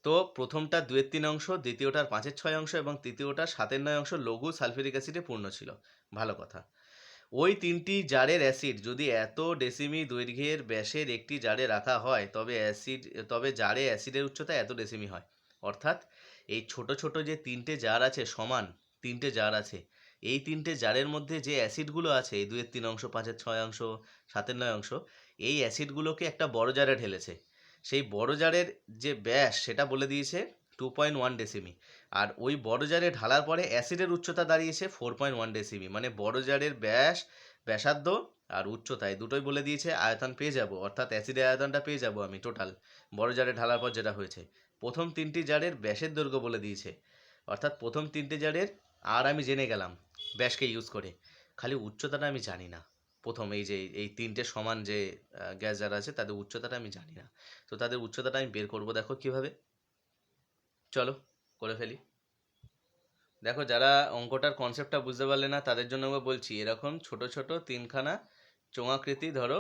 তো প্রথমটা 2/3 অংশ, দ্বিতীয়টার 5/6 অংশ এবং তৃতীয়টার 7/9 অংশ লঘু সালফিউরিক অ্যাসিডে পূর্ণ ছিল। ভালো কথা। ওই 3টি জারের অ্যাসিড যদি এত ডেসিমি দৈর্ঘ্যের ব্যাসের একটি জারে রাখা হয়, তবে জারে অ্যাসিডের উচ্চতা এত ডেসিমি হয়। অর্থাৎ এই ছোট ছোট যে 3টে জার আছে, সমান 3টে জার আছে, এই 3টে জারের মধ্যে যে অ্যাসিডগুলো আছে, এই 2/3 অংশ, 5/6 অংশ, 7/9 অংশ, এই অ্যাসিডগুলোকে একটা বড় জারে ঢেলেছে। সেই বড় জারের যে ব্যাস সেটা বলে দিয়েছে 2.1 ডেসিমি, আর ওই বড় জারে ঢালার পরে অ্যাসিডের উচ্চতা দাঁড়িয়েছে 4.1 ডেসিমি, মানে বড় জারের ব্যাসার্ধ আর উচ্চতায় দুটোই বলে দিয়েছে, আয়তন পেয়ে যাব, অর্থাৎ অ্যাসিডের আয়তনটা পেয়ে যাব আমি টোটাল বড় জারে ঢালার পর যেটা হয়েছে। প্রথম 3টি জারের ব্যাসের দৈর্ঘ্য বলে দিয়েছে, অর্থাৎ প্রথম 3টে জারের আর আমি জেনে গেলাম ব্যাসকে ইউজ করে, খালি উচ্চতাটা আমি জানি না। প্রথম এই 3টে সমান যে গ্যাস যারা আছে তাদের উচ্চতাটা আমি জানি না, তো তাদের উচ্চতাটা আমি বের করব, দেখো কিভাবে, চলো করে ফেলি। দেখো যারা অঙ্কটার কনসেপ্টটা বুঝতে পারলে না তাদের জন্য আমি বলছি, এরকম ছোট ছোট 3খানা চোঙাকৃতি ধরো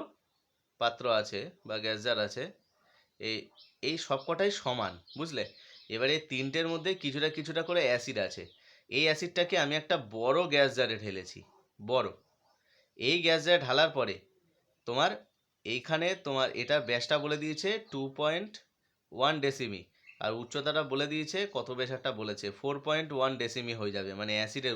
পাত্র আছে বা গ্যাস জার আছে, এই এই সবকটাই সমান, বুঝলে, এবারে তিনটের মধ্যে কিছুটা কিছুটা করে অ্যাসিড আছে। এই অ্যাসিডটাকে আমি একটা বড় গ্যাস জারে ঢেলেছি, বড়। এই গ্যাস জারে ঢালার পরে তোমার এইখানে তোমার এটার ব্যাসটা বলে দিয়েছে 2.1 ডেসিমি, আর উচ্চতাটা বলে দিয়েছে কত, বেশ একটা বলেছে 4.1 ডেসিমি হয়ে যাবে, মানে অ্যাসিডের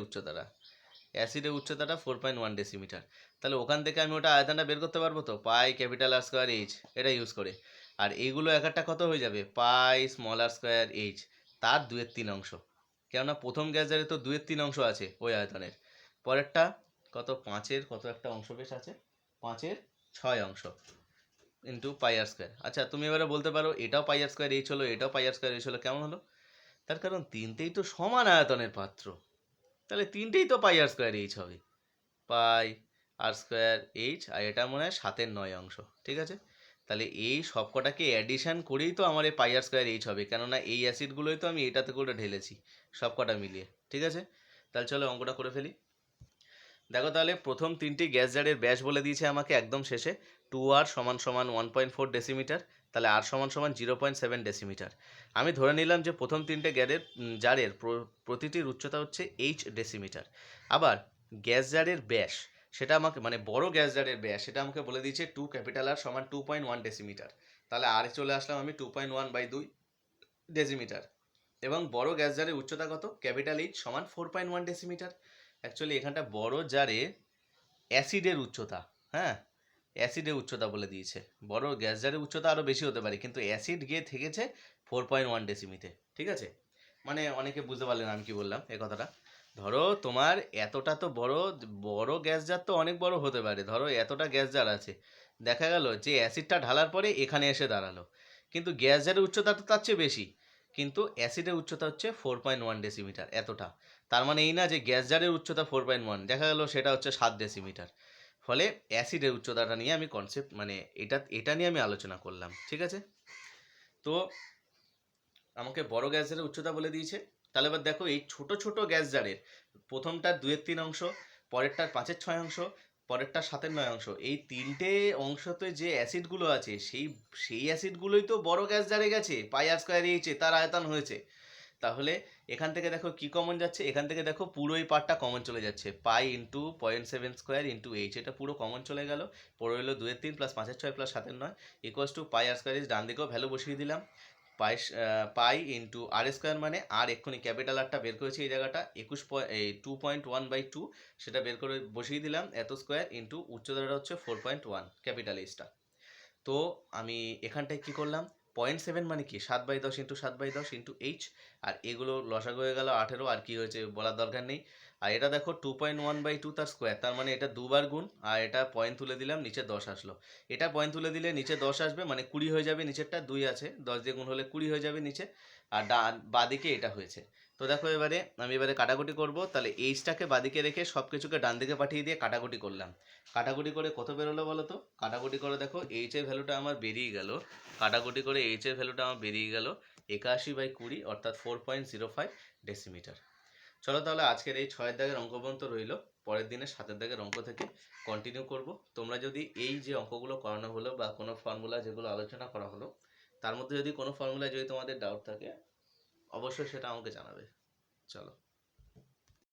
উচ্চতাটা 4.1 ডেসিমিটার। তাহলে ওখান থেকে আমি ওটা আয়তনটা বের করতে পারবো তো, pi capital R square H, এটা ইউজ করে। আর এইগুলো এক একটা কত হয়ে যাবে, pi small R square H, তার 2/3 অংশ। কেননা প্রথম গ্যাস জারে তো 2/3 অংশ আছে ওই আয়তনের। পরেরটা কত, 5-এর কত একটা অংশ বেশ আছে, 5-এর 6 অংশ ইন্টু পাই আর স্কোয়ার। আচ্ছা তুমি এবারে বলতে পারো এটাও পাই আর স্কোয়ার এইচ হলো, এটাও পাই আর স্কোয়ার এইচ হলো, কেমন হলো? তার কারণ তিনটেই তো সমান আয়তনের পাত্র, তাহলে তিনটেই তো পাই আর স্কোয়ার এইচ হবে, পাই আর স্কোয়ার এইচ, আর এটা মনে হয় 7/9 অংশ, ঠিক আছে? তাহলে এই সবকটাকে অ্যাডিশান করেই তো আমার এই পাই আর স্কোয়ার এইচ হবে, কেননা এই অ্যাসিডগুলোই তো আমি এটাতে করে ঢেলেছি সবকটা মিলিয়ে, ঠিক আছে? তাহলে চলো অঙ্কটা করে ফেলি। দেখো তাহলে প্রথম তিনটি গ্যাস জারের ব্যাস বলে দিয়েছে আমাকে একদম শেষে 2r সমান সমান 1.4 ডেসিমিটার, তাহলে r সমান সমান 0.7 ডেসিমিটার। আমি ধরে নিলাম যে প্রথম তিনটে জারের প্রতিটির উচ্চতা হচ্ছে h ডেসিমিটার। আবার গ্যাস জারের ব্যাস সেটা আমাকে, মানে বড় গ্যাস জারের ব্যাস সেটা আমাকে বলে দিয়েছে 2 ক্যাপিটাল আর সমান 2.1 ডেসিমিটার। তাহলে আর চলে আসলাম আমি 2.1/2 ডেসিমিটার। এবং বড় গ্যাস জারের উচ্চতা কত, ক্যাপিটাল এইচ সমান 4.1 ডেসিমিটার। অ্যাকচুয়ালি এখানটা বড় জারে অ্যাসিডের উচ্চতা, হ্যাঁ অ্যাসিডের উচ্চতা বলে দিয়েছে, বড় গ্যাস জারের উচ্চতা আরও বেশি হতে পারে, কিন্তু অ্যাসিড গিয়ে থেকেছে 4.1 ডেসিমিতে, ঠিক আছে? মানে অনেকে বুঝতে পারলেন আমি কি বললাম এই কথাটা। ধরো তোমার এতটা তো বড় বড় গ্যাস জার তো অনেক বড় হতে পারে, ধরো এতটা গ্যাস জার আছে, দেখা গেল যে অ্যাসিডটা ঢালার পরে এখানে এসে দাঁড়ালো, কিন্তু গ্যাস জারের উচ্চতা তো তার চেয়ে বেশি, কিন্তু অ্যাসিডের উচ্চতা হচ্ছে 4.1 ডেসিমিটার, এতটা। তার মানে এই না যে গ্যাস জারের উচ্চতা 4.1, দেখা গেল সেটা হচ্ছে 7 ডেসিমিটার। ফলে অ্যাসিডের উচ্চতাটা নিয়ে আমি কনসেপ্ট, মানে এটা নিয়ে আমি আলোচনা করলাম, ঠিক আছে? তো আমাকে বড় গ্যাস জারের উচ্চতা বলে দিয়েছে। তাহলে এবার দেখো এই ছোট ছোট গ্যাস জারের প্রথমটার 2/3 অংশ, পরেরটার 5/6 অংশ, পরেরটার 7/9 অংশ, এই তিনটে অংশতে যে অ্যাসিডগুলো আছে সেই সেই অ্যাসিডগুলোই তো বড় গ্যাস জারে গেছে, পাই আর স্কোয়ার এইচে তার আয়তন হয়েছে। তাহলে এখান থেকে দেখো কি কমন যাচ্ছে, এখান থেকে দেখো পুরো এই পার্টটা কমন চলে যাচ্ছে, pi into 0.7 square into H, এটা পুরো কমন চলে গেল, পড়ে হলো 2/3 plus 5/6 plus 7/9 equals to pi R square H, ডান দিকেও ভ্যালু বসিয়ে দিলাম, পাই ইন্টু আর স্কোয়ার, মানে আর এক্ষুনি ক্যাপিটাল আরটা বের করেছি এই জায়গাটা 2.1/2, সেটা বের করে বসিয়ে দিলাম, এত স্কোয়ার ইন্টু উচ্চতাটা হচ্ছে 4.1 ক্যাপিটাল এইচটা। তো আমি এখানটায় কি করলাম, 0.7 মানে কি 7/10 ইন্টু 7/10 ইন্টু এইচ, আর এগুলো লসাগু হয়ে গেল 18, আর কি হয়েছে বলার দরকার নেই। আর এটা দেখো 2.1/2 তার স্কোয়ার, তার মানে এটা দুবার গুণ, আর এটা পয়েন্ট তুলে দিলাম, নিচে 10 আসলো। এটা পয়েন্ট তুলে দিলে নিচে 10 আসবে, মানে 20 হয়ে যাবে, নিচেরটা 2 আছে, 10 দিয়ে গুণ হলে 20 হয়ে যাবে নিচে, আর বাদিকে এটা হয়েছে। তো দেখো আমি এবারে কাটাকুটি করব, তাহলে এইচটাকে বাদিকে রেখে সব কিছুকে ডান দিকে পাঠিয়ে দিয়ে কাটাকুটি করলাম। কাটাকুটি করে কত বেরোলো বলো তো, কাটাকুটি করে দেখো এইচ এর ভ্যালুটা আমার বেরিয়ে গেল, কাটাকুটি করে এইচ এর ভ্যালুটা আমার বেরিয়ে গেল 81/20, অর্থাৎ 4.05 ডেসিমিটার। চলো তাহলে আজকের এই 6 দাগের অঙ্ক পর্যন্ত রইলো, পরের দিনে 7 দাগের অঙ্ক থেকে কন্টিনিউ করব। তোমরা যদি এই যে অঙ্কগুলো করানো হলো বা কোনো ফর্মুলা যেগুলো আলোচনা করা হলো তার মধ্যে যদি কোনো ফর্মুলায় যদি তোমাদের ডাউট থাকে অবশ্যই সেটা আমাকে জানাবে। চলো।